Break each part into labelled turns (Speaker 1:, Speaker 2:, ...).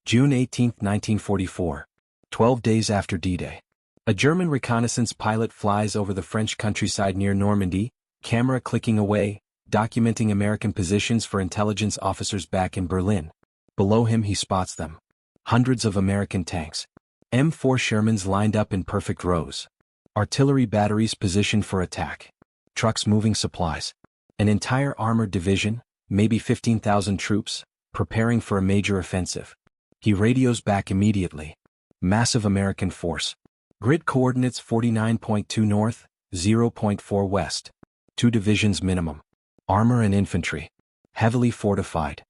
Speaker 1: June 18, 1944. 12 days after D-Day. A German reconnaissance pilot flies over the French countryside near Normandy, camera clicking away, documenting American positions for intelligence officers back in Berlin. Below him he spots them. Hundreds of American tanks. M4 Shermans lined up in perfect rows. Artillery batteries positioned for attack. Trucks moving supplies. An entire armored division, maybe 15,000 troops, preparing for a major offensive. He radios back immediately. Massive American force. Grid coordinates 49.2 north, 0.4 west. 2 divisions minimum. Armor and infantry. Heavily fortified.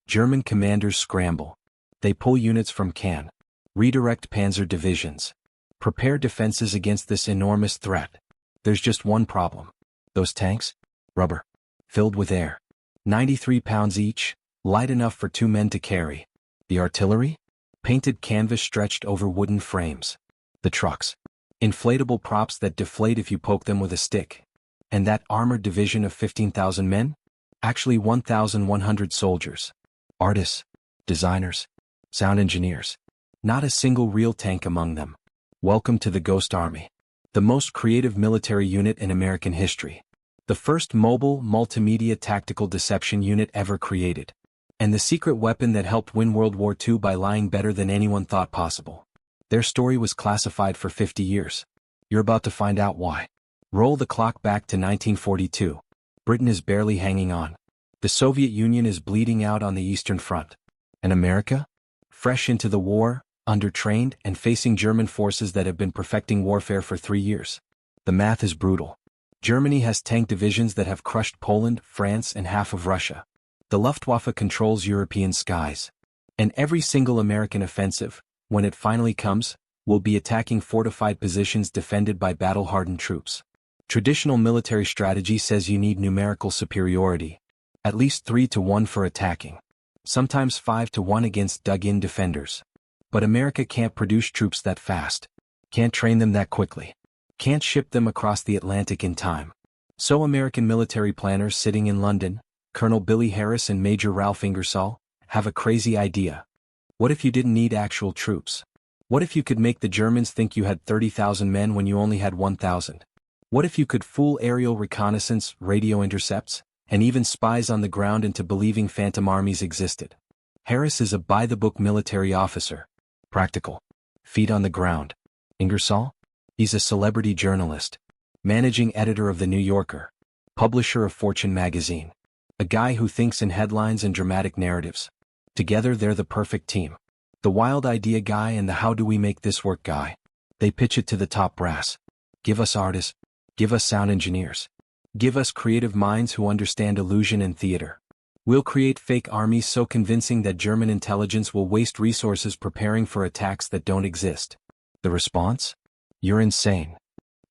Speaker 1: German commanders scramble. They pull units from Cannes. Redirect panzer divisions. Prepare defenses against this enormous threat. There's just one problem. Those tanks? Rubber. Filled with air. 93 pounds each, light enough for 2 men to carry. The artillery? Painted canvas stretched over wooden frames. The trucks. Inflatable props that deflate if you poke them with a stick. And that armored division of 15,000 men? Actually 1,100 soldiers. Artists. Designers. Sound engineers. Not a single real tank among them. Welcome to the Ghost Army. The most creative military unit in American history. The first mobile, multimedia tactical deception unit ever created. And the secret weapon that helped win World War II by lying better than anyone thought possible. Their story was classified for 50 years. You're about to find out why. Roll the clock back to 1942. Britain is barely hanging on. The Soviet Union is bleeding out on the Eastern Front. And America? Fresh into the war, undertrained, and facing German forces that have been perfecting warfare for 3 years. The math is brutal. Germany has tank divisions that have crushed Poland, France, and half of Russia. The Luftwaffe controls European skies. And every single American offensive, when it finally comes, will be attacking fortified positions defended by battle-hardened troops. Traditional military strategy says you need numerical superiority. At least 3-1 for attacking. Sometimes 5-1 against dug-in defenders. But America can't produce troops that fast. Can't train them that quickly. Can't ship them across the Atlantic in time. So American military planners sitting in London, Colonel Billy Harris and Major Ralph Ingersoll, have a crazy idea. What if you didn't need actual troops? What if you could make the Germans think you had 30,000 men when you only had 1,000? What if you could fool aerial reconnaissance, radio intercepts, and even spies on the ground into believing phantom armies existed? Harris is a by-the-book military officer. Practical. Feet on the ground. Ingersoll? He's a celebrity journalist. Managing editor of The New Yorker. Publisher of Fortune magazine. A guy who thinks in headlines and dramatic narratives. Together they're the perfect team. The wild idea guy and the how do we make this work guy. They pitch it to the top brass. Give us artists. Give us sound engineers. Give us creative minds who understand illusion and theater. We'll create fake armies so convincing that German intelligence will waste resources preparing for attacks that don't exist. The response? You're insane.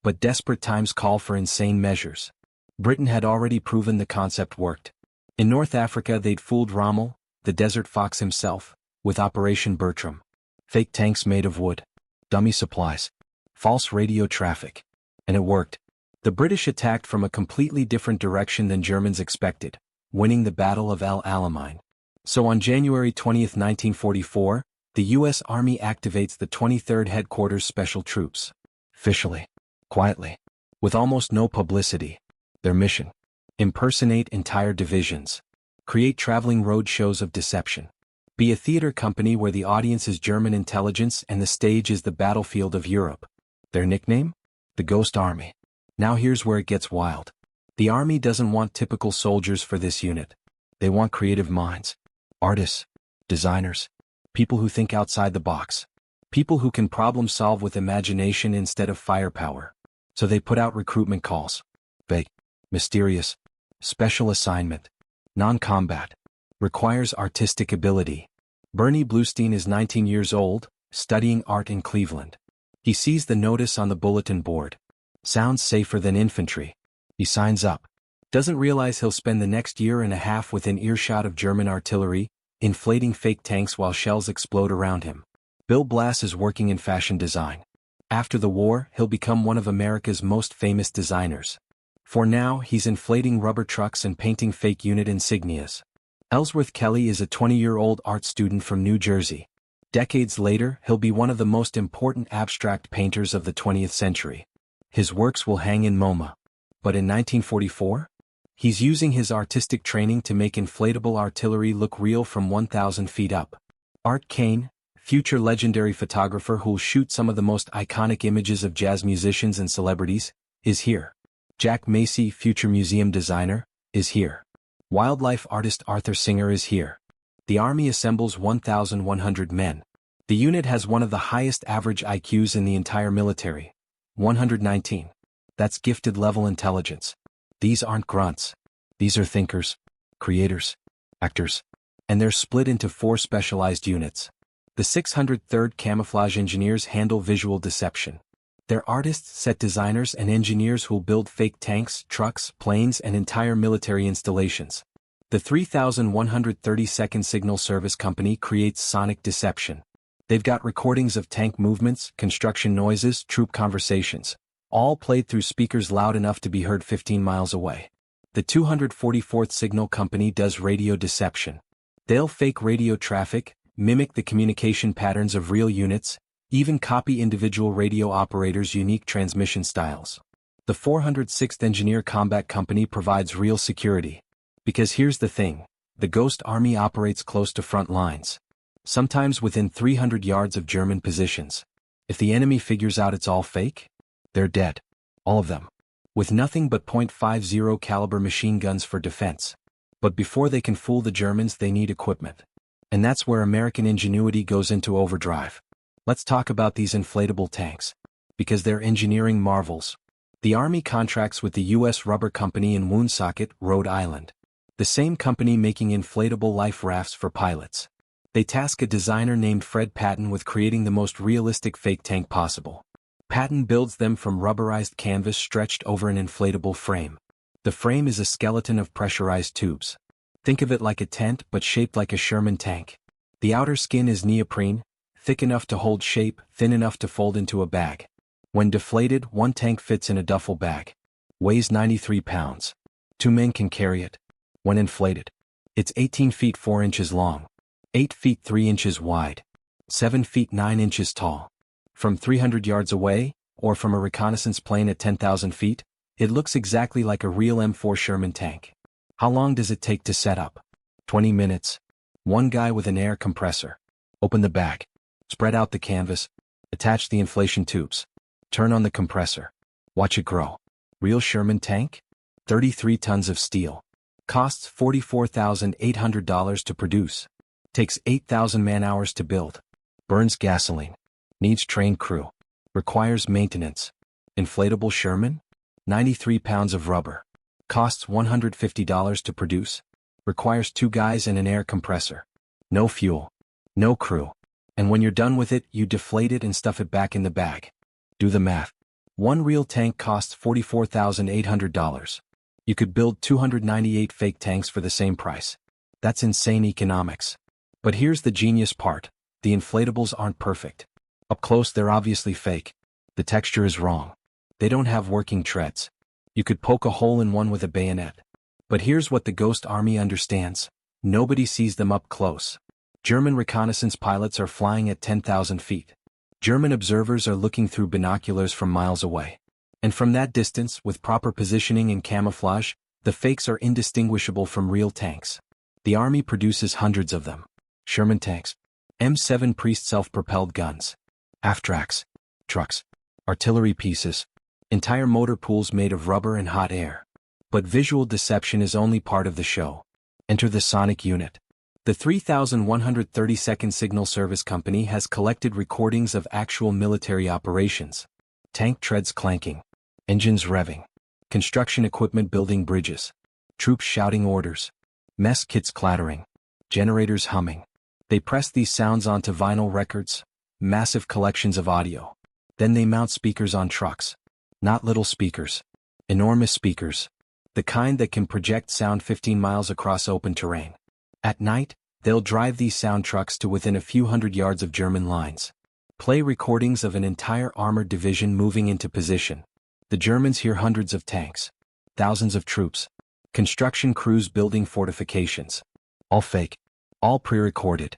Speaker 1: But desperate times call for insane measures. Britain had already proven the concept worked. In North Africa they'd fooled Rommel, the Desert Fox himself, with Operation Bertram. Fake tanks made of wood. Dummy supplies. False radio traffic. And it worked. The British attacked from a completely different direction than Germans expected, winning the Battle of El Alamein. So on January 20, 1944, the U.S. Army activates the 23rd Headquarters Special Troops. Officially. Quietly. With almost no publicity. Their mission. Impersonate entire divisions. Create traveling road shows of deception. Be a theater company where the audience is German intelligence and the stage is the battlefield of Europe. Their nickname? The Ghost Army. Now here's where it gets wild. The Army doesn't want typical soldiers for this unit. They want creative minds. Artists. Designers. People who think outside the box. People who can problem solve with imagination instead of firepower. So they put out recruitment calls. Vague. Mysterious. Special assignment. Non-combat. Requires artistic ability. Bernie Bluestein is 19 years old, studying art in Cleveland. He sees the notice on the bulletin board. Sounds safer than infantry. He signs up. Doesn't realize he'll spend the next year and a half within earshot of German artillery, inflating fake tanks while shells explode around him. Bill Blass is working in fashion design. After the war, he'll become one of America's most famous designers. For now, he's inflating rubber trucks and painting fake unit insignias. Ellsworth Kelly is a 20-year-old art student from New Jersey. Decades later, he'll be one of the most important abstract painters of the 20th century. His works will hang in MoMA. But in 1944? He's using his artistic training to make inflatable artillery look real from 1,000 feet up. Art Kane, future legendary photographer who'll shoot some of the most iconic images of jazz musicians and celebrities, is here. Jack Macy, future museum designer, is here. Wildlife artist Arthur Singer is here. The Army assembles 1,100 men. The unit has one of the highest average IQs in the entire military. 119. That's gifted level intelligence. These aren't grunts. These are thinkers, creators, actors. And they're split into 4 specialized units. The 603rd Camouflage Engineers handle visual deception. They're artists, set designers, and engineers who'll build fake tanks, trucks, planes, and entire military installations. The 3132nd Signal Service Company creates sonic deception. They've got recordings of tank movements, construction noises, troop conversations, all played through speakers loud enough to be heard 15 miles away. The 244th Signal Company does radio deception. They'll fake radio traffic, mimic the communication patterns of real units, even copy individual radio operators' unique transmission styles. The 406th Engineer Combat Company provides real security. Because here's the thing, the Ghost Army operates close to front lines. Sometimes within 300 yards of German positions. If the enemy figures out it's all fake, they're dead. All of them. With nothing but .50 caliber machine guns for defense. But before they can fool the Germans, they need equipment. And that's where American ingenuity goes into overdrive. Let's talk about these inflatable tanks. Because they're engineering marvels. The Army contracts with the U.S. Rubber Company in Woonsocket, Rhode Island. The same company making inflatable life rafts for pilots. They task a designer named Fred Patton with creating the most realistic fake tank possible. Patton builds them from rubberized canvas stretched over an inflatable frame. The frame is a skeleton of pressurized tubes. Think of it like a tent but shaped like a Sherman tank. The outer skin is neoprene, thick enough to hold shape, thin enough to fold into a bag. When deflated, one tank fits in a duffel bag. Weighs 93 pounds. 2 men can carry it. When inflated, it's 18 feet 4 inches long, 8 feet 3 inches wide, 7 feet 9 inches tall. From 300 yards away, or from a reconnaissance plane at 10,000 feet, it looks exactly like a real M4 Sherman tank. How long does it take to set up? 20 minutes. One guy with an air compressor. Open the bag. Spread out the canvas. Attach the inflation tubes. Turn on the compressor. Watch it grow. Real Sherman tank? 33 tons of steel. Costs $44,800 to produce. Takes 8,000 man-hours to build. Burns gasoline. Needs trained crew. Requires maintenance. Inflatable Sherman? 93 pounds of rubber. Costs $150 to produce. Requires 2 guys and an air compressor. No fuel. No crew. And when you're done with it, you deflate it and stuff it back in the bag. Do the math. One real tank costs $44,800. You could build 298 fake tanks for the same price. That's insane economics. But here's the genius part. The inflatables aren't perfect. Up close they're obviously fake. The texture is wrong. They don't have working treads. You could poke a hole in one with a bayonet. But here's what the Ghost Army understands. Nobody sees them up close. German reconnaissance pilots are flying at 10,000 feet. German observers are looking through binoculars from miles away. And from that distance, with proper positioning and camouflage, the fakes are indistinguishable from real tanks. The Army produces hundreds of them. Sherman tanks. M7 Priest self-propelled guns. Aftracks. Trucks. Artillery pieces. Entire motor pools made of rubber and hot air. But visual deception is only part of the show. Enter the sonic unit. The 3132nd Signal Service Company has collected recordings of actual military operations. Tank treads clanking. Engines revving. Construction equipment building bridges. Troops shouting orders. Mess kits clattering. Generators humming. They press these sounds onto vinyl records, massive collections of audio. Then they mount speakers on trucks. Not little speakers. Enormous speakers. The kind that can project sound 15 miles across open terrain. At night, they'll drive these sound trucks to within a few hundred yards of German lines. Play recordings of an entire armored division moving into position. The Germans hear hundreds of tanks. Thousands of troops. Construction crews building fortifications. All fake. All pre-recorded.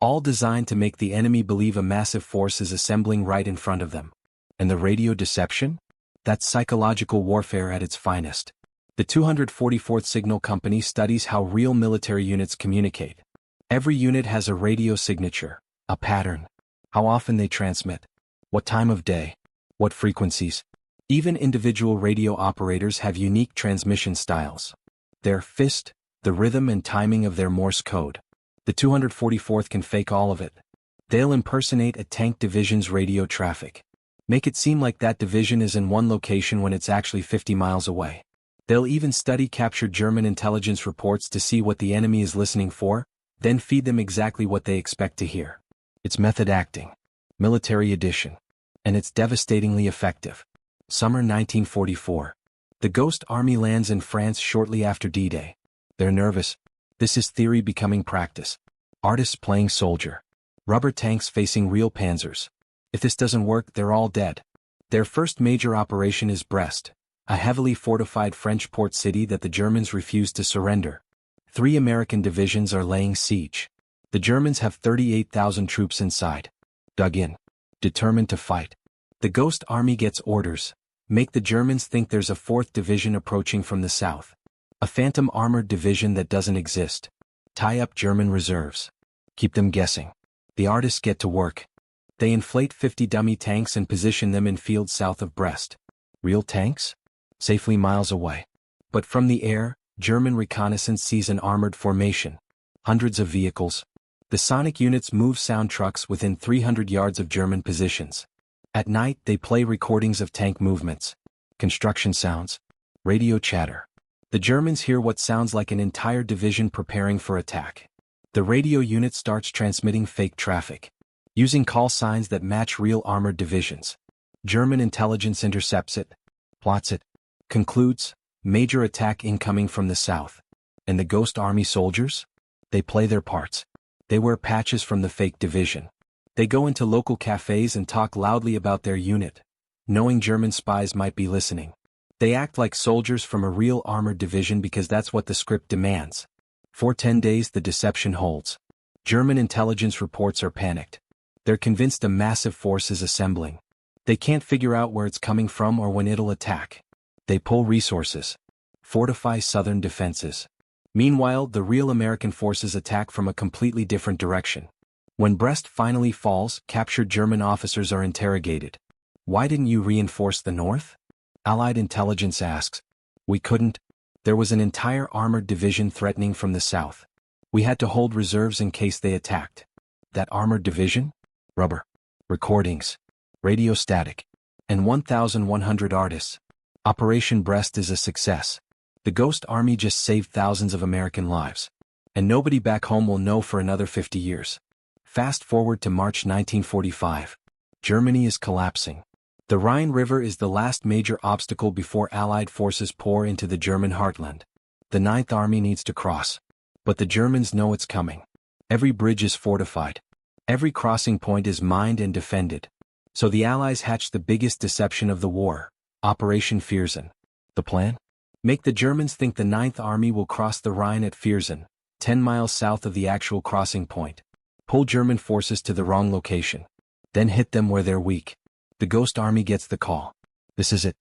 Speaker 1: all designed to make the enemy believe a massive force is assembling right in front of them. And the radio deception? That's psychological warfare at its finest. The 244th Signal Company studies how real military units communicate. Every unit has a radio signature, a pattern, how often they transmit, what time of day, what frequencies. Even individual radio operators have unique transmission styles. Their fist, the rhythm and timing of their Morse code. The 244th can fake all of it. They'll impersonate a tank division's radio traffic. Make it seem like that division is in one location when it's actually 50 miles away. They'll even study captured German intelligence reports to see what the enemy is listening for, then feed them exactly what they expect to hear. It's method acting. Military edition. And it's devastatingly effective. Summer 1944. The Ghost Army lands in France shortly after D-Day. They're nervous. This is theory becoming practice. Artists playing soldier. Rubber tanks facing real panzers. If this doesn't work, they're all dead. Their first major operation is Brest, a heavily fortified French port city that the Germans refuse to surrender. 3 American divisions are laying siege. The Germans have 38,000 troops inside. Dug in. Determined to fight. The Ghost Army gets orders. Make the Germans think there's a 4th division approaching from the south. A phantom armored division that doesn't exist. Tie up German reserves. Keep them guessing. The artists get to work. They inflate 50 dummy tanks and position them in fields south of Brest. Real tanks? Safely miles away. But from the air, German reconnaissance sees an armored formation. Hundreds of vehicles. The sonic units move sound trucks within 300 yards of German positions. At night they play recordings of tank movements. Construction sounds. Radio chatter. The Germans hear what sounds like an entire division preparing for attack. The radio unit starts transmitting fake traffic. Using call signs that match real armored divisions. German intelligence intercepts it. Plots it. Concludes, major attack incoming from the south. And the Ghost Army soldiers? They play their parts. They wear patches from the fake division. They go into local cafes and talk loudly about their unit, knowing German spies might be listening. They act like soldiers from a real armored division because that's what the script demands. For 10 days the deception holds. German intelligence reports are panicked. They're convinced a massive force is assembling. They can't figure out where it's coming from or when it'll attack. They pull resources. Fortify southern defenses. Meanwhile, the real American forces attack from a completely different direction. When Brest finally falls, captured German officers are interrogated. Why didn't you reinforce the north? Allied intelligence asks. We couldn't. There was an entire armored division threatening from the south. We had to hold reserves in case they attacked. That armored division? Rubber. Recordings. Radio static. And 1,100 artists. Operation Brest is a success. The Ghost Army just saved thousands of American lives. And nobody back home will know for another 50 years. Fast forward to March 1945. Germany is collapsing. The Rhine River is the last major obstacle before Allied forces pour into the German heartland. The Ninth Army needs to cross. But the Germans know it's coming. Every bridge is fortified. Every crossing point is mined and defended. So the Allies hatch the biggest deception of the war, Operation Viersen. The plan? Make the Germans think the Ninth Army will cross the Rhine at Viersen, 10 miles south of the actual crossing point. Pull German forces to the wrong location. Then hit them where they're weak. The Ghost Army gets the call. This is it.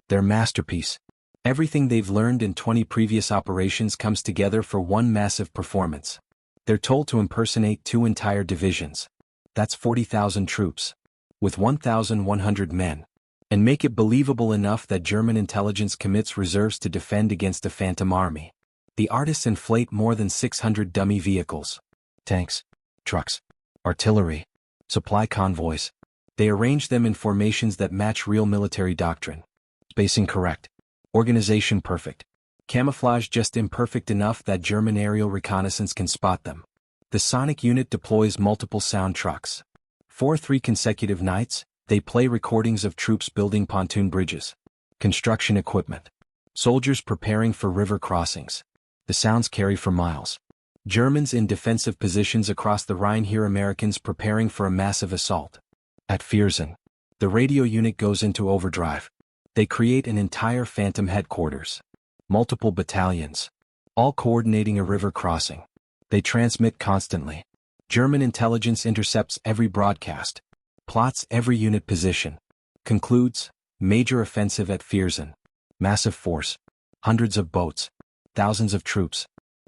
Speaker 1: Their masterpiece. Everything they've learned in 20 previous operations comes together for one massive performance. They're told to impersonate 2 entire divisions. That's 40,000 troops. With 1,100 men. And make it believable enough that German intelligence commits reserves to defend against a phantom army. The artists inflate more than 600 dummy vehicles. Tanks. Trucks. Artillery. Supply convoys. They arrange them in formations that match real military doctrine. Spacing correct. Organization perfect. Camouflage just imperfect enough that German aerial reconnaissance can spot them. The sonic unit deploys multiple sound trucks. For 3 consecutive nights, they play recordings of troops building pontoon bridges. Construction equipment. Soldiers preparing for river crossings. The sounds carry for miles. Germans in defensive positions across the Rhine hear Americans preparing for a massive assault. At Viersen, the radio unit goes into overdrive. They create an entire phantom headquarters. Multiple battalions. All coordinating a river crossing. They transmit constantly. German intelligence intercepts every broadcast, plots every unit position, concludes, major offensive at Viersen, massive force, hundreds of boats, thousands of troops.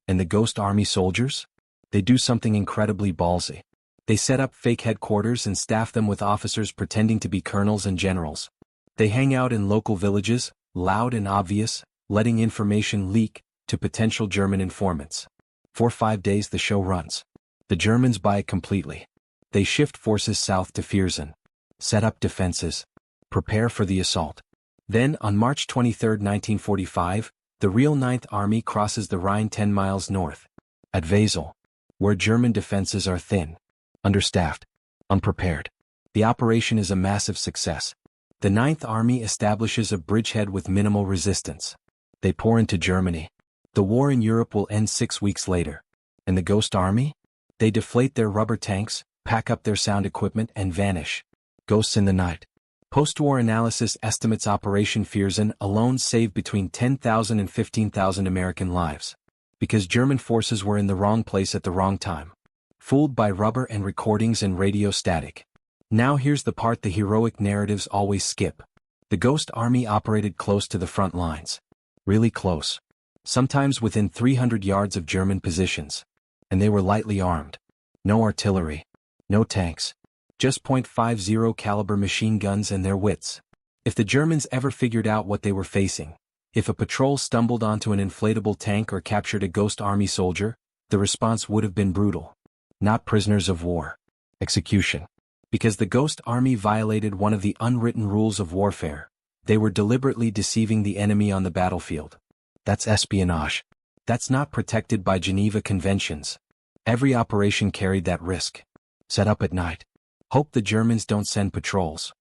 Speaker 1: And the Ghost Army soldiers? They do something incredibly ballsy. They set up fake headquarters and staff them with officers pretending to be colonels and generals. They hang out in local villages, loud and obvious, letting information leak to potential German informants. For 5 days the show runs. The Germans buy it completely. They shift forces south to Viersen, set up defenses, prepare for the assault. Then, on March 23, 1945, the real Ninth Army crosses the Rhine 10 miles north. At Wesel, where German defenses are thin, understaffed, unprepared. The operation is a massive success. The Ninth Army establishes a bridgehead with minimal resistance. They pour into Germany. The war in Europe will end 6 weeks later. And the Ghost Army? They deflate their rubber tanks, pack up their sound equipment and vanish. Ghosts in the night. Post-war analysis estimates Operation Viersen alone saved between 10,000 and 15,000 American lives. Because German forces were in the wrong place at the wrong time. Fooled by rubber and recordings and radio static. Now here's the part the heroic narratives always skip. The Ghost Army operated close to the front lines. Really close. Sometimes within 300 yards of German positions. And they were lightly armed. No artillery. No tanks. Just .50 caliber machine guns and their wits. If the Germans ever figured out what they were facing, if a patrol stumbled onto an inflatable tank or captured a Ghost Army soldier, the response would have been brutal. Not prisoners of war. Execution. Because the Ghost Army violated one of the unwritten rules of warfare. They were deliberately deceiving the enemy on the battlefield. That's espionage. That's not protected by Geneva Conventions. Every operation carried that risk. Set up at night. Hope the Germans don't send patrols.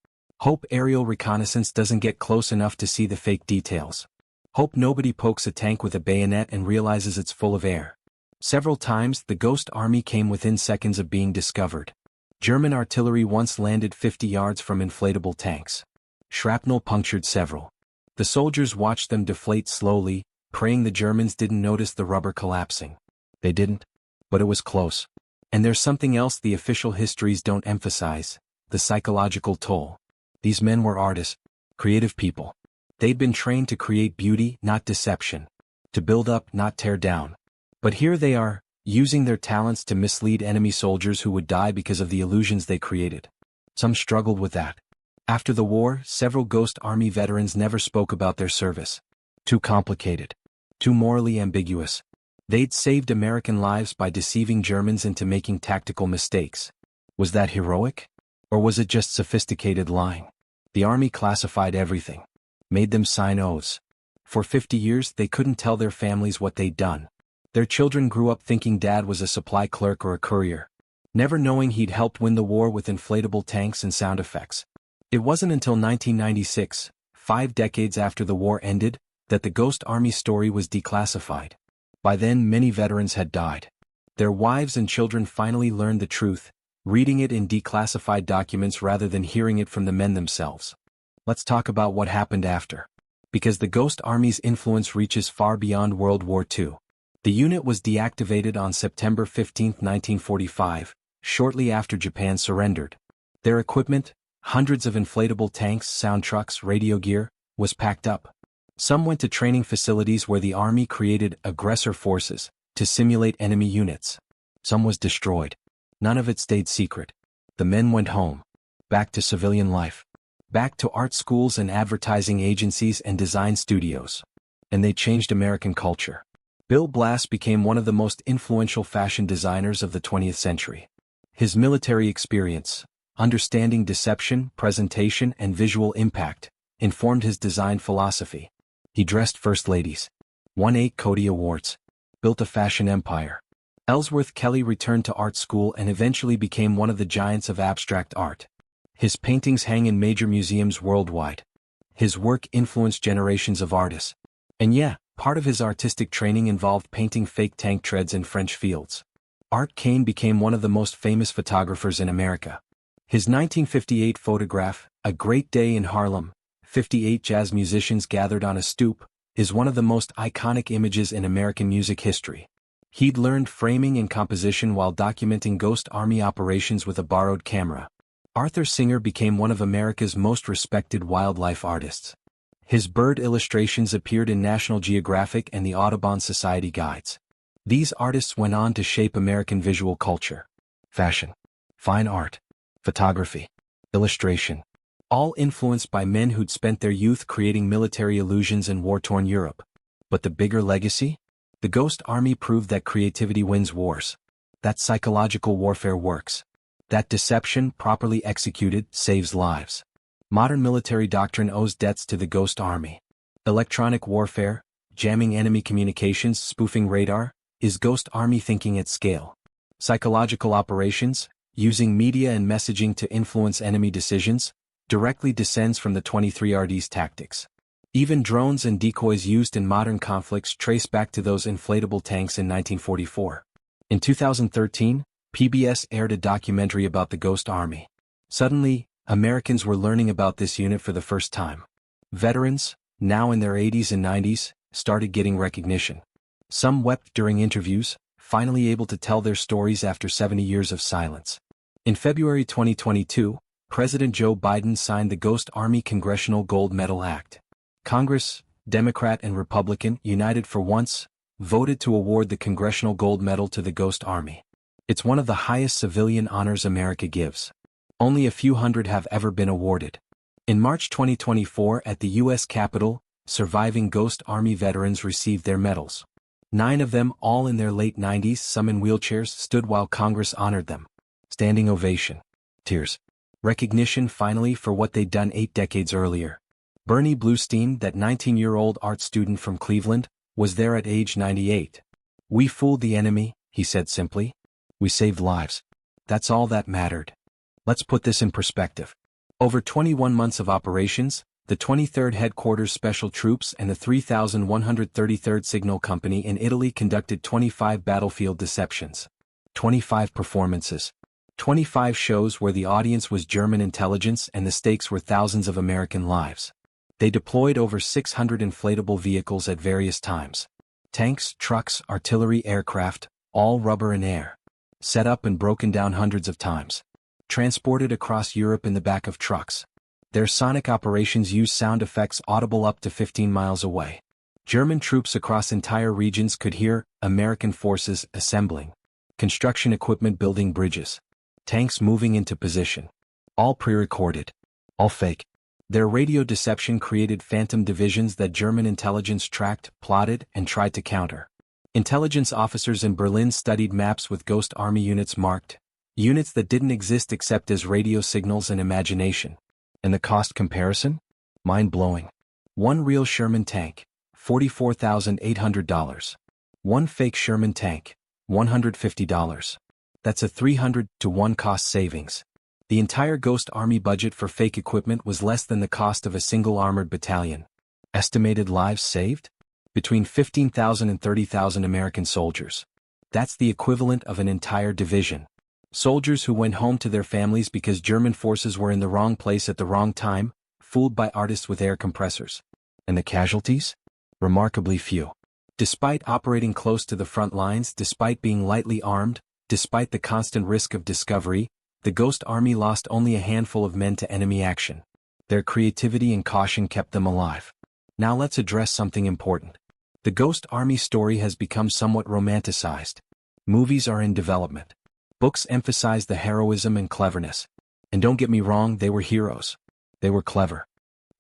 Speaker 1: Hope aerial reconnaissance doesn't get close enough to see the fake details. Hope nobody pokes a tank with a bayonet and realizes it's full of air. Several times the Ghost Army came within seconds of being discovered. German artillery once landed 50 yards from inflatable tanks. Shrapnel punctured several. The soldiers watched them deflate slowly, praying the Germans didn't notice the rubber collapsing. They didn't. But it was close. And there's something else the official histories don't emphasize, the psychological toll. These men were artists, creative people. They'd been trained to create beauty, not deception. To build up, not tear down. But here they are, using their talents to mislead enemy soldiers who would die because of the illusions they created. Some struggled with that. After the war, several Ghost Army veterans never spoke about their service. Too complicated. Too morally ambiguous. They'd saved American lives by deceiving Germans into making tactical mistakes. Was that heroic? Or was it just sophisticated lying? The Army classified everything. Made them sign oaths. For 50 years they couldn't tell their families what they'd done. Their children grew up thinking Dad was a supply clerk or a courier. Never knowing he'd helped win the war with inflatable tanks and sound effects. It wasn't until 1996, 5 decades after the war ended, that the Ghost Army story was declassified. By then many veterans had died. Their wives and children finally learned the truth, reading it in declassified documents rather than hearing it from the men themselves. Let's talk about what happened after. Because the Ghost Army's influence reaches far beyond World War II. The unit was deactivated on September 15, 1945, shortly after Japan surrendered. Their equipment, hundreds of inflatable tanks, sound trucks, radio gear, was packed up. Some went to training facilities where the Army created aggressor forces to simulate enemy units. Some was destroyed. None of it stayed secret. The men went home. Back to civilian life. Back to art schools and advertising agencies and design studios. And they changed American culture. Bill Blass became one of the most influential fashion designers of the 20th century. His military experience, understanding deception, presentation, and visual impact, informed his design philosophy. He dressed first ladies. Won 8 Coty Awards. Built a fashion empire. Ellsworth Kelly returned to art school and eventually became one of the giants of abstract art. His paintings hang in major museums worldwide. His work influenced generations of artists. And yeah, part of his artistic training involved painting fake tank treads in French fields. Art Kane became one of the most famous photographers in America. His 1958 photograph, A Great Day in Harlem, 58 jazz musicians gathered on a stoop, is one of the most iconic images in American music history. He'd learned framing and composition while documenting Ghost Army operations with a borrowed camera. Arthur Singer became one of America's most respected wildlife artists. His bird illustrations appeared in National Geographic and the Audubon Society guides. These artists went on to shape American visual culture, fashion, fine art, photography, illustration, all influenced by men who'd spent their youth creating military illusions in war-torn Europe. But the bigger legacy? The Ghost Army proved that creativity wins wars. That psychological warfare works. That deception, properly executed, saves lives. Modern military doctrine owes debts to the Ghost Army. Electronic warfare, jamming enemy communications, spoofing radar, is Ghost Army thinking at scale. Psychological operations, using media and messaging to influence enemy decisions, directly descends from the 23RD's tactics. Even drones and decoys used in modern conflicts trace back to those inflatable tanks in 1944. In 2013, PBS aired a documentary about the Ghost Army. Suddenly, Americans were learning about this unit for the first time. Veterans, now in their 80s and 90s, started getting recognition. Some wept during interviews, finally able to tell their stories after 70 years of silence. In February 2022, President Joe Biden signed the Ghost Army Congressional Gold Medal Act. Congress, Democrat and Republican, united for once, voted to award the Congressional Gold Medal to the Ghost Army. It's one of the highest civilian honors America gives. Only a few hundred have ever been awarded. In March 2024 at the U.S. Capitol, surviving Ghost Army veterans received their medals. 9 of them, all in their late 90s, some in wheelchairs, stood while Congress honored them. Standing ovation. Tears. Recognition finally for what they'd done 8 decades earlier. Bernie Bluestein, that 19-year-old art student from Cleveland, was there at age 98. "We fooled the enemy," he said simply. "We saved lives. That's all that mattered." Let's put this in perspective. Over 21 months of operations, the 23rd Headquarters Special Troops and the 3133rd Signal Company in Italy conducted 25 battlefield deceptions. 25 performances. 25 shows where the audience was German intelligence and the stakes were thousands of American lives. They deployed over 600 inflatable vehicles at various times. Tanks, trucks, artillery, aircraft, all rubber and air. Set up and broken down hundreds of times. Transported across Europe in the back of trucks. Their sonic operations use sound effects audible up to 15 miles away. German troops across entire regions could hear American forces assembling. Construction equipment building bridges. Tanks moving into position. All pre-recorded. All fake. Their radio deception created phantom divisions that German intelligence tracked, plotted, and tried to counter. Intelligence officers in Berlin studied maps with Ghost Army units marked. Units that didn't exist except as radio signals and imagination. And the cost comparison? Mind-blowing. One real Sherman tank, $44,800. One fake Sherman tank, $150. That's a 300-to-1 cost savings. The entire Ghost Army budget for fake equipment was less than the cost of a single armored battalion. Estimated lives saved? Between 15,000 and 30,000 American soldiers. That's the equivalent of an entire division. Soldiers who went home to their families because German forces were in the wrong place at the wrong time, fooled by artists with air compressors. And the casualties? Remarkably few. Despite operating close to the front lines, despite being lightly armed, despite the constant risk of discovery, the Ghost Army lost only a handful of men to enemy action. Their creativity and caution kept them alive. Now let's address something important. The Ghost Army story has become somewhat romanticized. Movies are in development. Books emphasize the heroism and cleverness. And don't get me wrong, they were heroes. They were clever.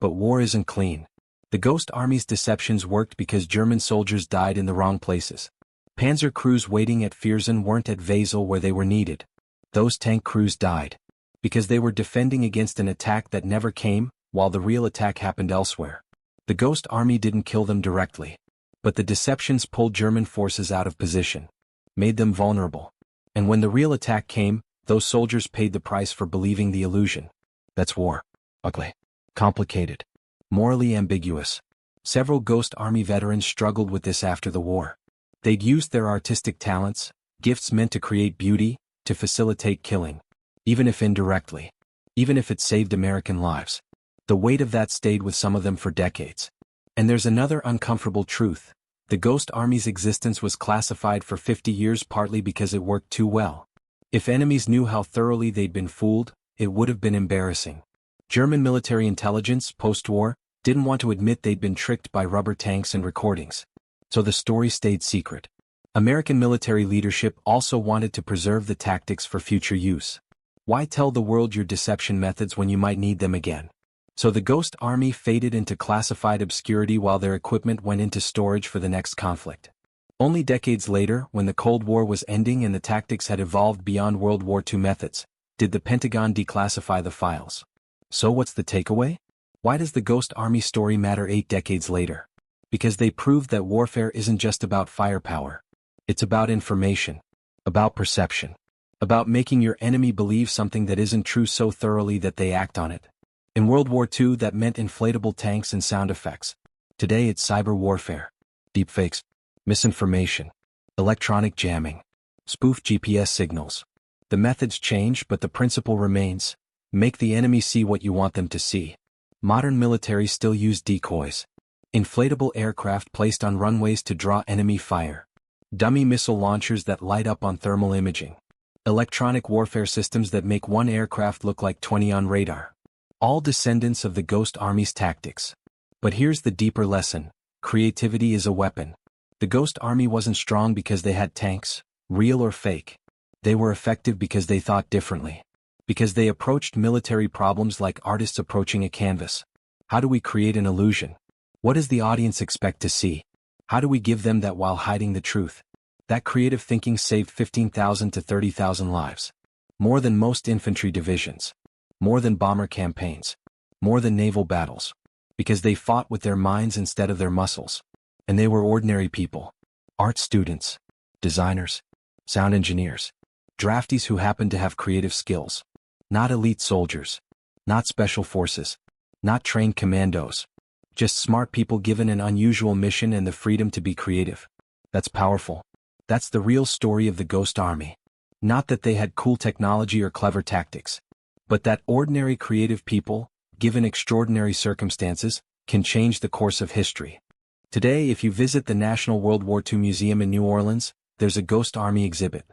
Speaker 1: But war isn't clean. The Ghost Army's deceptions worked because German soldiers died in the wrong places. Panzer crews waiting at Viersen weren't at Wesel where they were needed. Those tank crews died because they were defending against an attack that never came, while the real attack happened elsewhere. The Ghost Army didn't kill them directly. But the deceptions pulled German forces out of position. Made them vulnerable. And when the real attack came, those soldiers paid the price for believing the illusion. That's war. Ugly. Complicated. Morally ambiguous. Several Ghost Army veterans struggled with this after the war. They'd used their artistic talents, gifts meant to create beauty, to facilitate killing. Even if indirectly. Even if it saved American lives. The weight of that stayed with some of them for decades. And there's another uncomfortable truth. The Ghost Army's existence was classified for 50 years partly because it worked too well. If enemies knew how thoroughly they'd been fooled, it would have been embarrassing. German military intelligence, post-war, didn't want to admit they'd been tricked by rubber tanks and recordings. So the story stayed secret. American military leadership also wanted to preserve the tactics for future use. Why tell the world your deception methods when you might need them again? So the Ghost Army faded into classified obscurity while their equipment went into storage for the next conflict. Only decades later, when the Cold War was ending and the tactics had evolved beyond World War II methods, did the Pentagon declassify the files. So what's the takeaway? Why does the Ghost Army story matter 8 decades later? Because they proved that warfare isn't just about firepower. It's about information, about perception, about making your enemy believe something that isn't true so thoroughly that they act on it. In World War II, that meant inflatable tanks and sound effects. Today it's cyber warfare, deepfakes, misinformation, electronic jamming, spoof GPS signals. The methods change, but the principle remains: make the enemy see what you want them to see. Modern militaries still use decoys, inflatable aircraft placed on runways to draw enemy fire, dummy missile launchers that light up on thermal imaging, electronic warfare systems that make one aircraft look like 20 on radar. All descendants of the Ghost Army's tactics. But here's the deeper lesson: creativity is a weapon. The Ghost Army wasn't strong because they had tanks, real or fake. They were effective because they thought differently. Because they approached military problems like artists approaching a canvas. How do we create an illusion? What does the audience expect to see? How do we give them that while hiding the truth? That creative thinking saved 15,000 to 30,000 lives. More than most infantry divisions. More than bomber campaigns. More than naval battles. Because they fought with their minds instead of their muscles. And they were ordinary people. Art students. Designers. Sound engineers. Draftees who happened to have creative skills. Not elite soldiers. Not special forces. Not trained commandos. Just smart people given an unusual mission and the freedom to be creative. That's powerful. That's the real story of the Ghost Army. Not that they had cool technology or clever tactics. But that ordinary creative people, given extraordinary circumstances, can change the course of history. Today, if you visit the National World War II Museum in New Orleans, there's a Ghost Army exhibit.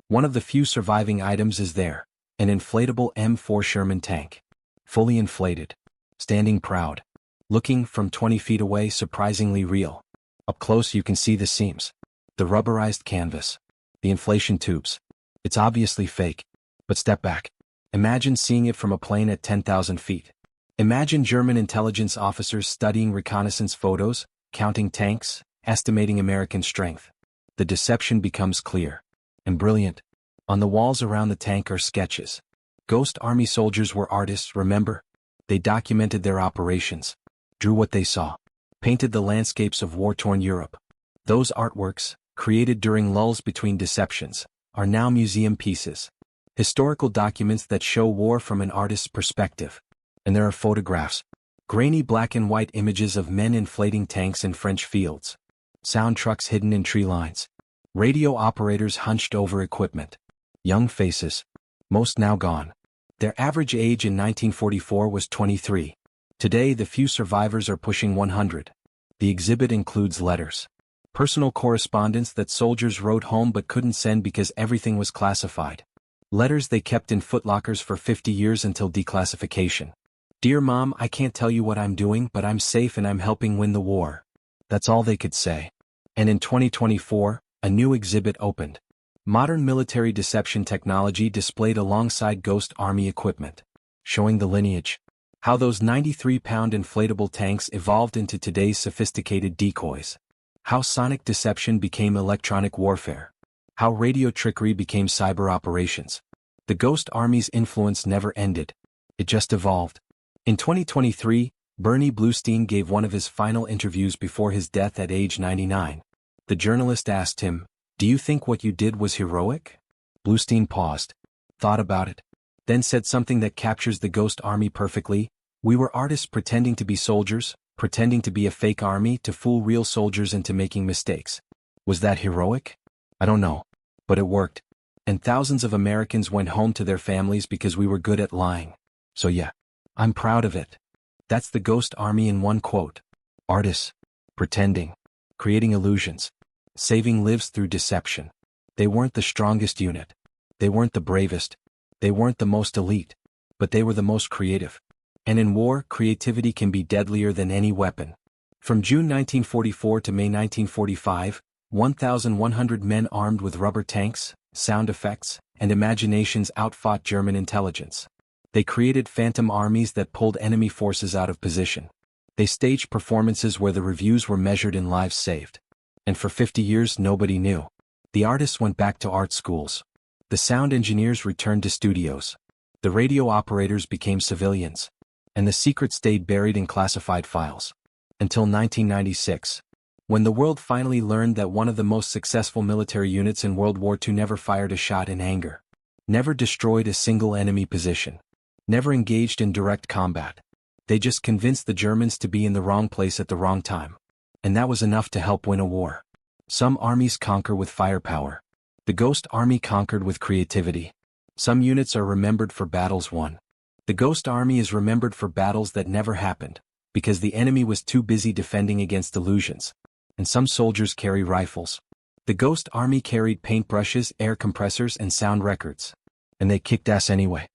Speaker 1: One of the few surviving items is there, an inflatable M4 Sherman tank. Fully inflated. Standing proud. Looking from 20 feet away, surprisingly real. Up close you can see the seams. The rubberized canvas. The inflation tubes. It's obviously fake. But step back. Imagine seeing it from a plane at 10,000 feet. Imagine German intelligence officers studying reconnaissance photos, counting tanks, estimating American strength. The deception becomes clear. And brilliant. On the walls around the tank are sketches. Ghost Army soldiers were artists, remember? They documented their operations. Drew what they saw. Painted the landscapes of war-torn Europe. Those artworks, created during lulls between deceptions, are now museum pieces. Historical documents that show war from an artist's perspective. And there are photographs. Grainy black and white images of men inflating tanks in French fields. Sound trucks hidden in tree lines. Radio operators hunched over equipment. Young faces. Most now gone. Their average age in 1944 was 23. Today the few survivors are pushing 100. The exhibit includes letters. Personal correspondence that soldiers wrote home but couldn't send because everything was classified. Letters they kept in footlockers for 50 years until declassification. Dear Mom, I can't tell you what I'm doing, but I'm safe and I'm helping win the war. That's all they could say. And in 2024, a new exhibit opened. Modern military deception technology displayed alongside Ghost Army equipment. Showing the lineage. How those 93-pound inflatable tanks evolved into today's sophisticated decoys. How sonic deception became electronic warfare. How radio trickery became cyber operations. The Ghost Army's influence never ended. It just evolved. In 2023, Bernie Bluestein gave one of his final interviews before his death at age 99. The journalist asked him, "Do you think what you did was heroic?" Bluestein paused, thought about it, then said something that captures the Ghost Army perfectly. "We were artists pretending to be soldiers, pretending to be a fake army to fool real soldiers into making mistakes. Was that heroic? I don't know. But it worked. And thousands of Americans went home to their families because we were good at lying. So yeah, I'm proud of it." That's the Ghost Army in one quote. Artists. Pretending. creating illusions, saving lives through deception. They weren't the strongest unit. They weren't the bravest. They weren't the most elite. But they were the most creative. And in war, creativity can be deadlier than any weapon. From June 1944 to May 1945, 1,100 men armed with rubber tanks, sound effects, and imaginations outfought German intelligence. They created phantom armies that pulled enemy forces out of position. They staged performances where the reviews were measured in lives saved. And for 50 years nobody knew. The artists went back to art schools. The sound engineers returned to studios. The radio operators became civilians. And the secret stayed buried in classified files. Until 1996. When the world finally learned that one of the most successful military units in World War II never fired a shot in anger. Never destroyed a single enemy position. Never engaged in direct combat. They just convinced the Germans to be in the wrong place at the wrong time. And that was enough to help win a war. Some armies conquer with firepower. The Ghost Army conquered with creativity. Some units are remembered for battles won. The Ghost Army is remembered for battles that never happened, because the enemy was too busy defending against illusions. And some soldiers carry rifles. The Ghost Army carried paintbrushes, air compressors, and sound records. And they kicked ass anyway.